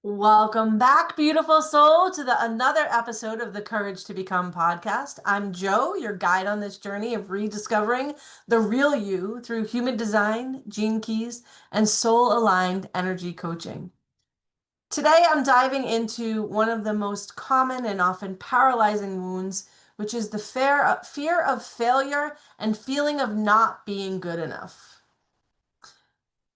Welcome back, beautiful soul, to another episode of the Courage to Become podcast. I'm Joe, your guide on this journey of rediscovering the real you through human design, gene keys, and soul-aligned energy coaching. Today, I'm diving into one of the most common and often paralyzing wounds, which is the fear of failure and feeling of not being good enough.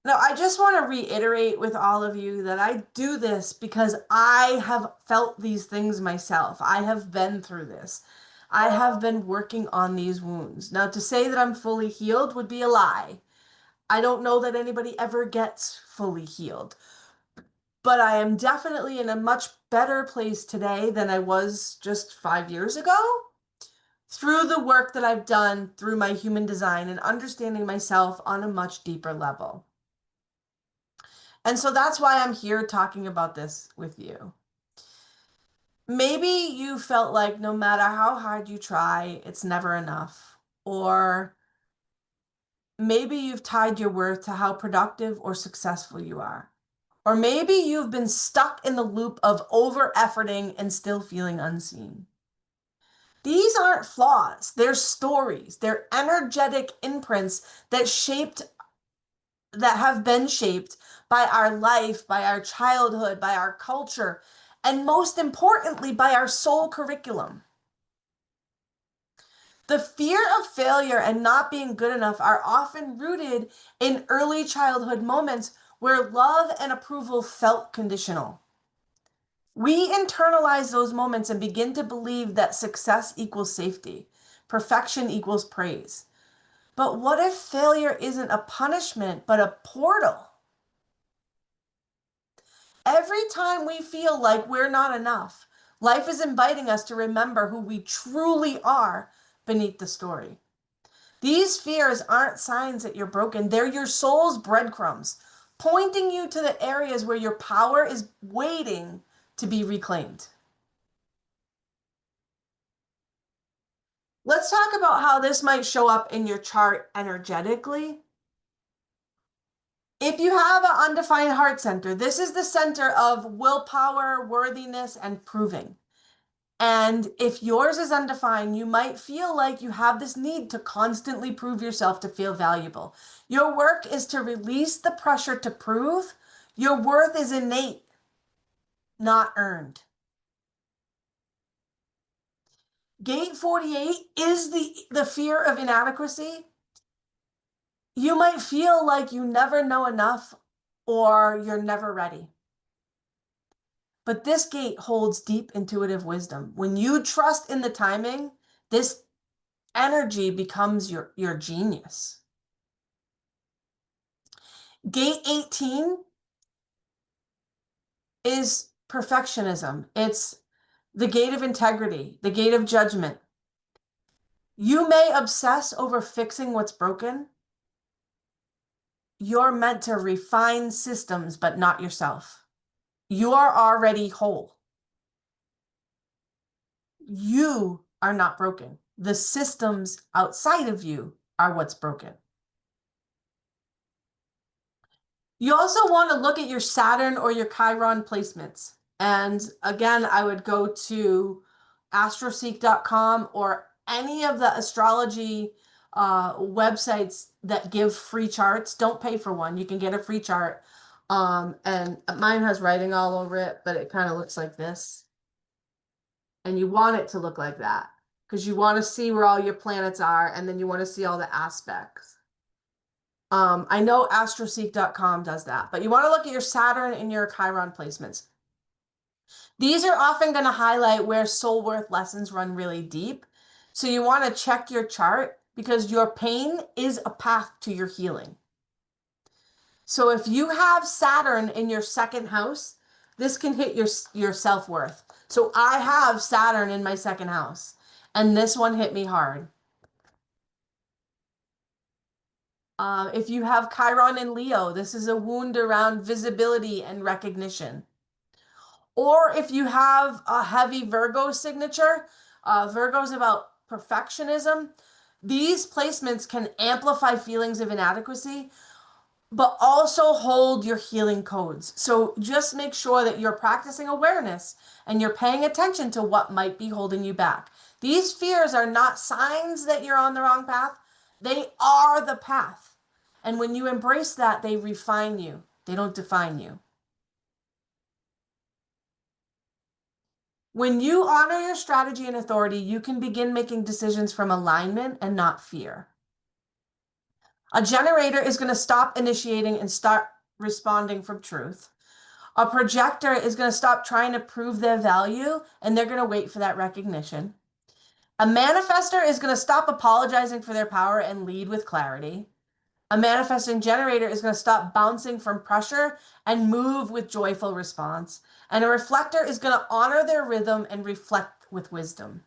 Now, I just want to reiterate with all of you that I do this because I have felt these things myself. I have been through this. I have been working on these wounds. Now, to say that I'm fully healed would be a lie. I don't know that anybody ever gets fully healed, but I am definitely in a much better place today than I was just 5 years ago through the work that I've done through my human design and understanding myself on a much deeper level. And so that's why I'm here talking about this with you. Maybe you felt like no matter how hard you try, it's never enough. Or maybe you've tied your worth to how productive or successful you are. Or maybe you've been stuck in the loop of over-efforting and still feeling unseen. These aren't flaws, they're stories. They're energetic imprints that have been shaped by our life, by our childhood, by our culture, and most importantly, by our soul curriculum. The fear of failure and not being good enough are often rooted in early childhood moments where love and approval felt conditional. We internalize those moments and begin to believe that success equals safety, perfection equals praise. But what if failure isn't a punishment, but a portal? Every time we feel like we're not enough, life is inviting us to remember who we truly are beneath the story. These fears aren't signs that you're broken, they're your soul's breadcrumbs, pointing you to the areas where your power is waiting to be reclaimed. Let's talk about how this might show up in your chart energetically. If you have an undefined heart center, this is the center of willpower, worthiness, and proving. And if yours is undefined, you might feel like you have this need to constantly prove yourself to feel valuable. Your work is to release the pressure to prove. Your worth is innate, not earned. Gate 48 is the fear of inadequacy. You might feel like you never know enough or you're never ready. But this gate holds deep intuitive wisdom. When you trust in the timing, this energy becomes your genius. Gate 18 is perfectionism. It's the gate of integrity, the gate of judgment. You may obsess over fixing what's broken. You're meant to refine systems, but not yourself. You are already whole. You are not broken. The systems outside of you are what's broken. You also want to look at your Saturn or your Chiron placements. And again, I would go to astroseek.com or any of the astrology websites that give free charts. Don't pay for one. You can get a free chart. And mine has writing all over it, but it kind of looks like this. And you want it to look like that because you want to see where all your planets are, and then you want to see all the aspects. I know astroseek.com does that, but you want to look at your Saturn and your Chiron placements. These are often going to highlight where soul worth lessons run really deep. So you want to check your chart because your pain is a path to your healing. So if you have Saturn in your second house, this can hit your self-worth. So I have Saturn in my second house, and this one hit me hard. If you have Chiron in Leo, this is a wound around visibility and recognition. Or if you have a heavy Virgo signature, Virgo's about perfectionism. These placements can amplify feelings of inadequacy, but also hold your healing codes. So just make sure that you're practicing awareness and you're paying attention to what might be holding you back. These fears are not signs that you're on the wrong path. They are the path. And when you embrace that, they refine you. They don't define you. When you honor your strategy and authority, you can begin making decisions from alignment and not fear. A generator is going to stop initiating and start responding from truth. A projector is going to stop trying to prove their value and they're going to wait for that recognition. A manifester is going to stop apologizing for their power and lead with clarity. A manifesting generator is going to stop bouncing from pressure and move with joyful response. And a reflector is going to honor their rhythm and reflect with wisdom.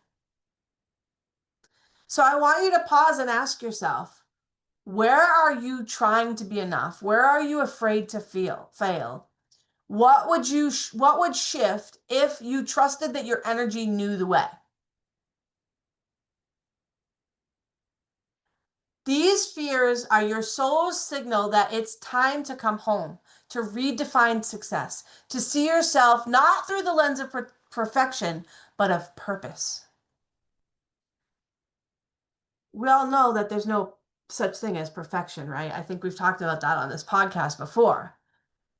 So I want you to pause and ask yourself, where are you trying to be enough? Where are you afraid to fail? What would shift if you trusted that your energy knew the way? These fears are your soul's signal that it's time to come home, to redefine success, to see yourself not through the lens of perfection, but of purpose. We all know that there's no such thing as perfection, right? I think we've talked about that on this podcast before.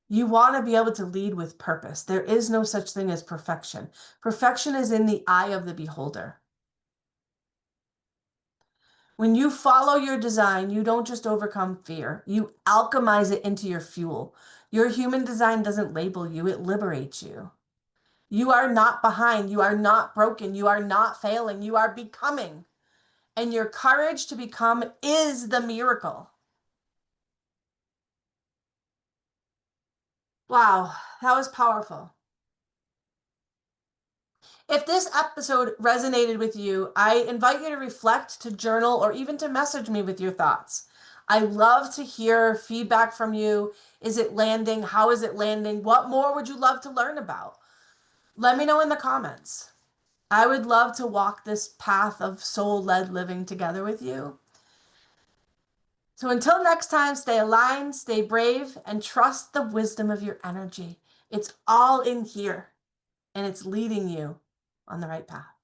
You want to be able to lead with purpose. There is no such thing as perfection. Perfection is in the eye of the beholder. When you follow your design, you don't just overcome fear, you alchemize it into your fuel. Your human design doesn't label you, it liberates you. You are not behind, you are not broken, you are not failing, you are becoming. And your courage to become is the miracle. Wow, that was powerful. If this episode resonated with you, I invite you to reflect, to journal, or even to message me with your thoughts. I love to hear feedback from you. Is it landing? How is it landing? What more would you love to learn about? Let me know in the comments. I would love to walk this path of soul-led living together with you. So until next time, stay aligned, stay brave, and trust the wisdom of your energy. It's all in here, and it's leading you on the right path.